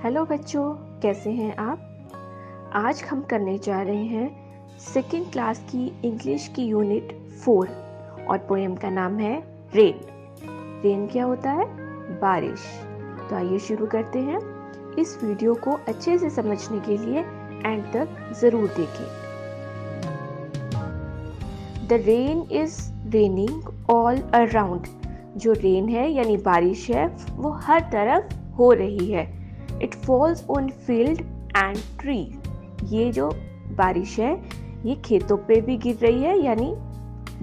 Hello बच्चों, कैसे हैं आप। आज हम करने जा रहे हैं सेकेंड क्लास की इंग्लिश की यूनिट 4 और पोएम का नाम है रेन। रेन क्या होता है? बारिश। तो आइए शुरू करते हैं। इस वीडियो को अच्छे से समझने के लिए एंड तक ज़रूर देखें। The rain is raining all around. जो रेन है यानी बारिश है वो हर तरफ हो रही है। It falls on field and tree. ये जो बारिश है ये खेतों पे भी गिर रही है यानी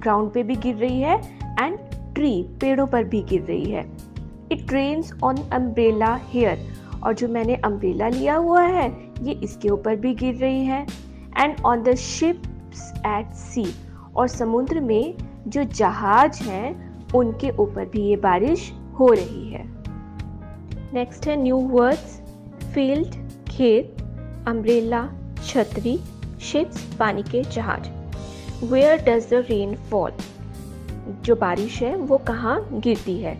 ग्राउंड पे भी गिर रही है एंड ट्री पेड़ों पर भी गिर रही है। It rains on umbrella here. और जो मैंने अम्ब्रेला लिया हुआ है ये इसके ऊपर भी गिर रही है। And on the ships at sea. और समुद्र में जो जहाज हैं उनके ऊपर भी ये बारिश हो रही है। नेक्स्ट है न्यू वर्ड्स। फील्ड खेत, अम्ब्रेला छतरी, शिप्स पानी के जहाज। Where does the rain fall. जो बारिश है वो कहाँ गिरती है।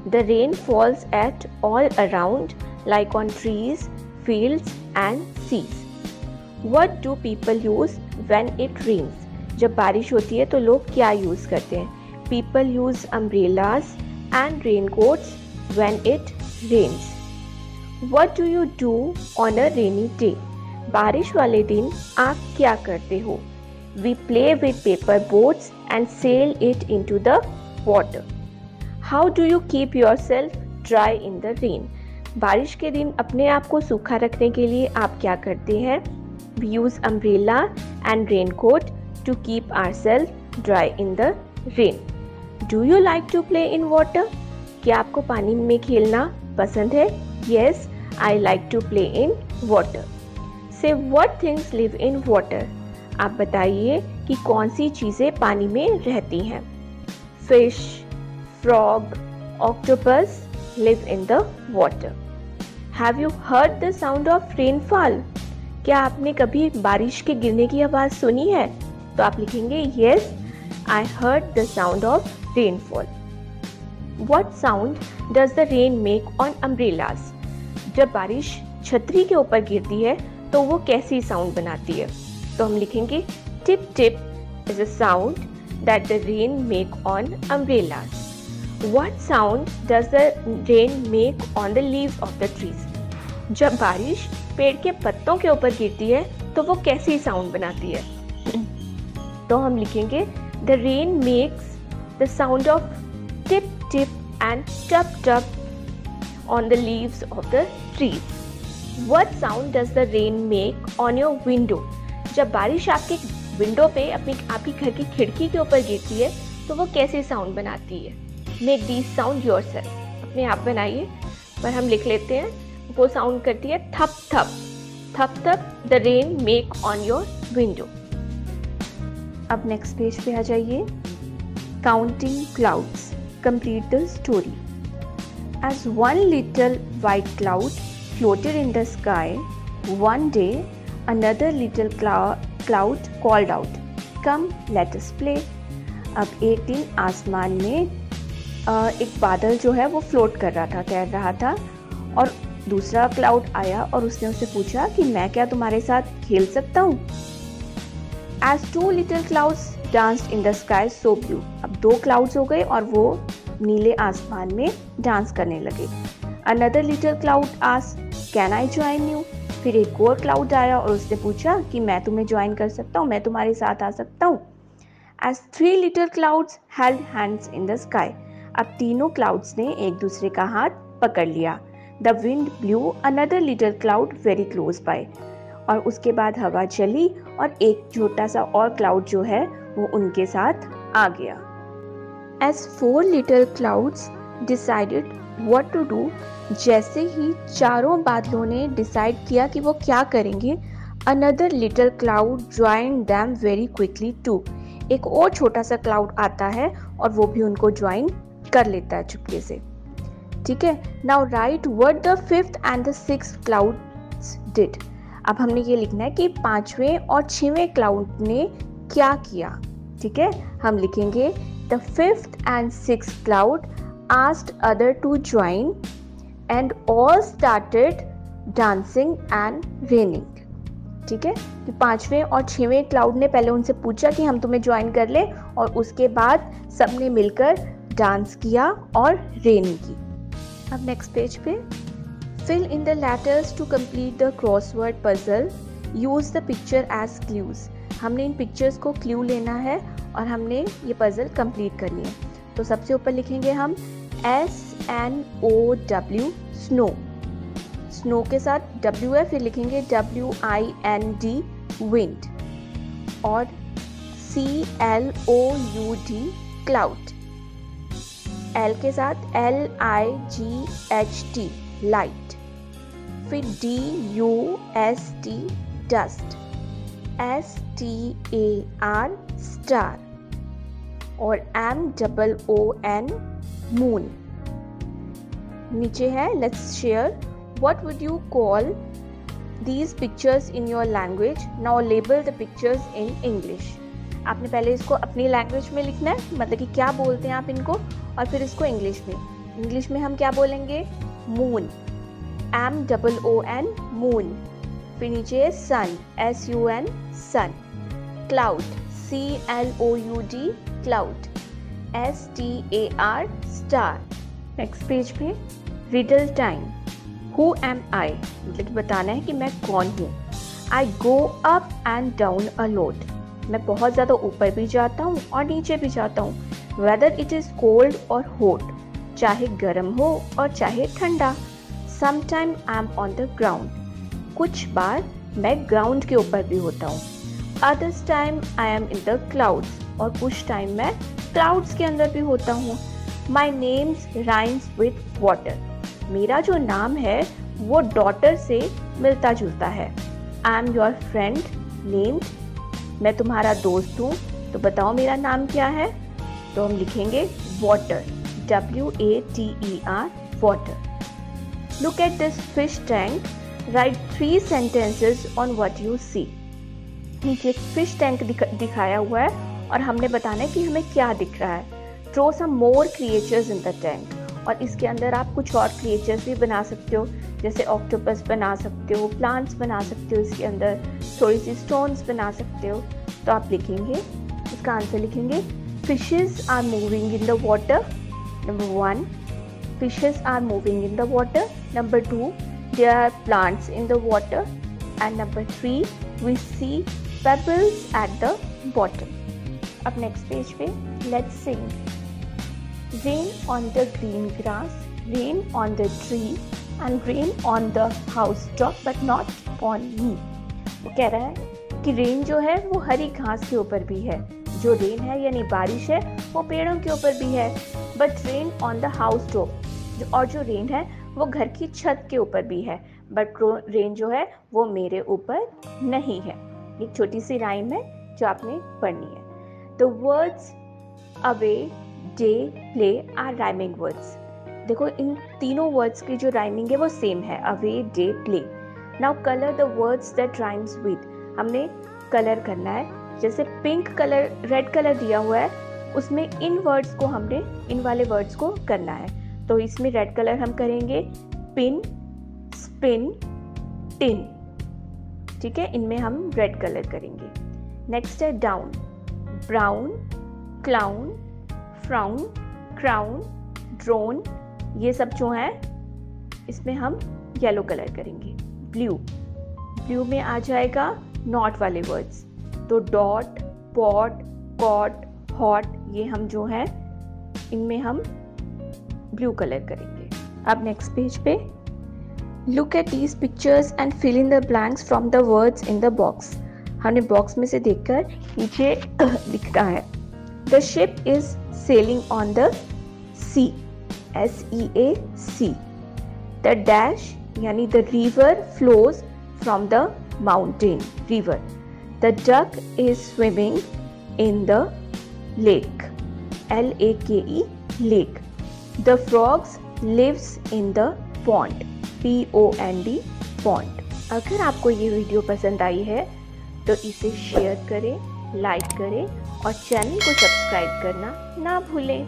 The rain falls at all around like on trees, fields and seas. What do people use when it rains. जब बारिश होती है तो लोग क्या यूज करते हैं। People use umbrellas and raincoats when it rains. What do you do on a rainy day? बारिश वाले दिन आप क्या करते हो। We play with paper boats and sail it into the water. How do you keep yourself dry in the rain? बारिश के दिन अपने आप को सूखा रखने के लिए आप क्या करते हैं। We use umbrella and raincoat to keep ourselves dry in the rain. Do you like to play in water? क्या आपको पानी में खेलना पसंद है। Yes, I like to play in water. Say what things live in water. आप बताइए कि कौन सी चीज़ें पानी में रहती हैं। Fish, frog, octopus live in the water. Have you heard the sound of rainfall? क्या आपने कभी बारिश के गिरने की आवाज़ सुनी है। तो आप लिखेंगे Yes, I heard the sound of rainfall. What sound does the rain make on umbrellas? जब बारिश छतरी के ऊपर गिरती है तो वो कैसी साउंड बनाती है। तो हम लिखेंगे tip tip is a sound that the rain make on umbrellas. What sound does the rain make on the leaves of the trees. जब बारिश पेड़ के पत्तों के ऊपर गिरती है तो वो कैसी साउंड बनाती है। तो हम लिखेंगे the rain makes the sound of tip tip and tub tub on the leaves of the trees. What sound does the rain make on your window? जब बारिश आपके विंडो पे आपकी घर की खिड़की के ऊपर गिरती है तो वो कैसे साउंड बनाती है। Make these sound yourself. अपने आप बनाइए, पर हम लिख लेते हैं। वो साउंड करती है थप थप थप थप। The rain make on your window. अब नेक्स्ट पेज पे आ जाइए। Counting clouds. Complete the story. As one little white cloud floated in the sky, one day another little cloud called out, "Come, let us play." अब एक दिन आसमान में एक बादल जो है वो फ्लोट कर रहा था, तैर रहा था, और दूसरा क्लाउड आया और उसने उससे पूछा कि मैं क्या तुम्हारे साथ खेल सकता हूँ। As two little clouds danced in the sky so blue. अब दो क्लाउड्स हो गए और वो नीले आसमान में डांस करने लगे। Another little cloud asked, "Can I join you?" फिर एक और क्लाउड आया और उसने पूछा कि मैं तुम्हें ज्वाइन कर सकता हूँ, मैं तुम्हारे साथ आ सकता हूँ। As three little clouds held hands in the sky. अब तीनों क्लाउड्स ने एक दूसरे का हाथ पकड़ लिया। The wind blew another little cloud very close by. और उसके बाद हवा चली और एक छोटा सा और क्लाउड जो है वो उनके साथ आ गया। As four little clouds decided what to do, जैसे ही चारों बादलों ने डिसाइड किया कि वो क्या करेंगे, another little cloud joined them very quickly too. एक और छोटा सा क्लाउड आता है और वो भी उनको ज्वाइन कर लेता है चुपके से। ठीक है। Now write what the fifth and the sixth clouds did. अब हमने ये लिखना है कि पांचवें और छठवें क्लाउड ने क्या किया। ठीक है। हम लिखेंगे The fifth and sixth cloud asked other to join and all started dancing and raining। ठीक है, कि 5वें और 6वें क्लाउड ने पहले उनसे पूछा कि हम तुम्हें ज्वाइन कर ले, और उसके बाद सबने मिलकर डांस किया और रेनिंग की। अब नेक्स्ट पेज पे, fill in the letters to complete the crossword puzzle, use the picture as clues। हमने इन पिक्चर्स को क्लू लेना है और हमने ये पजल कंप्लीट करनी है। तो सबसे ऊपर लिखेंगे हम SNOW स्नो, स्नो के साथ W है, फिर लिखेंगे WIND विंड, और CLOUD क्लाउड, L के साथ LIGHT लाइट, फिर DUST डस्ट, STAR स्टार, और MOON मून। नीचे है let's share, what would you call these pictures in your language, now label the pictures in English. आपने पहले इसको अपनी लैंग्वेज में लिखना है, मतलब कि क्या बोलते हैं आप इनको, और फिर इसको इंग्लिश में। इंग्लिश में हम क्या बोलेंगे, मून, MOON मून, फिर नीचे है sun, SUN sun, cloud, CLOUD cloud, STAR star. Next page पे, riddle time, who am I, मतलब कि बताना है कि मैं कौन हूँ। I go up and down a lot, मैं बहुत ज़्यादा ऊपर भी जाता हूँ और नीचे भी जाता हूँ। वेदर इट इज़ कोल्ड और हॉट, चाहे गर्म हो और चाहे ठंडा। Sometime I am on the ground, कुछ बार मैं ग्राउंड के ऊपर भी होता हूँ। Others time I am in the clouds, और कुछ टाइम मैं क्लाउड्स के अंदर भी होता हूँ। My names rhymes with water, मेरा जो नाम है वो डॉटर से मिलता जुलता है। I am your friend named, मैं तुम्हारा दोस्त हूँ, तो बताओ मेरा नाम क्या है। तो हम लिखेंगे water, WATER water. Look at this fish tank, right 3 sentences on what you see। नीचे एक फिश टैंक दिखाया हुआ है और हमने बताना है कि हमें क्या दिख रहा है। Throw some more creatures in the tank, और इसके अंदर आप कुछ और क्रिएचर्स भी बना सकते हो, जैसे ऑक्टोपस बना सकते हो, प्लांट्स बना सकते हो, इसके अंदर थोड़ी सी स्टोन्स बना सकते हो। तो आप लिखेंगे, इसका आंसर लिखेंगे, fishes are moving in the water. Number 1, fishes are moving in the water. Number 2, there are plants in the water, and number 3, we see pebbles at the bottom। अब next page पे, let's sing। Rain on the green grass, rain on the tree, and rain on the housetop, but not on me। वो कह रहा है कि rain जो है वो हरी घास के ऊपर भी है, जो रेन है यानी बारिश है वो पेड़ों के ऊपर भी है, but rain on the house top, और जो रेन है वो घर की छत के ऊपर भी है, बट रेन जो है वो मेरे ऊपर नहीं है। एक छोटी सी राइम है जो आपने पढ़नी है। The words away, day, play are rhyming words. देखो इन तीनों वर्ड्स की जो राइमिंग है वो सेम है, away, day, play. Now colour the words that rhymes with, हमने कलर करना है। जैसे पिंक कलर, रेड कलर दिया हुआ है, उसमें इन वर्ड्स को हमने, इन वाले वर्ड्स को करना है। तो इसमें रेड कलर हम करेंगे पिन, स्पिन, टिन। ठीक है, इनमें हम रेड कलर करेंगे। नेक्स्ट है down, brown, clown, frown, crown, drone, ये सब जो है इसमें हम येलो कलर करेंगे। ब्लू, ब्लू में आ जाएगा नॉट वाले वर्ड्स, तो डॉट, पॉट, कॉट, हॉट, ये हम जो है इनमें हम ब्लू कलर करेंगे। अब नेक्स्ट पेज पे, look at these pictures and fill in the blanks from the words in the box. हमने बॉक्स में से देखकर नीचे लिखना है। The ship is sailing on the sea, SEAC। The dash यानी the river flows from the mountain, river. The duck is swimming in the lake, LAKE lake. The frogs lives in the pond, POND pond। अगर आपको ये video पसंद आई है तो इसे share करें, like करें और चैनल को सब्सक्राइब करना ना भूलें।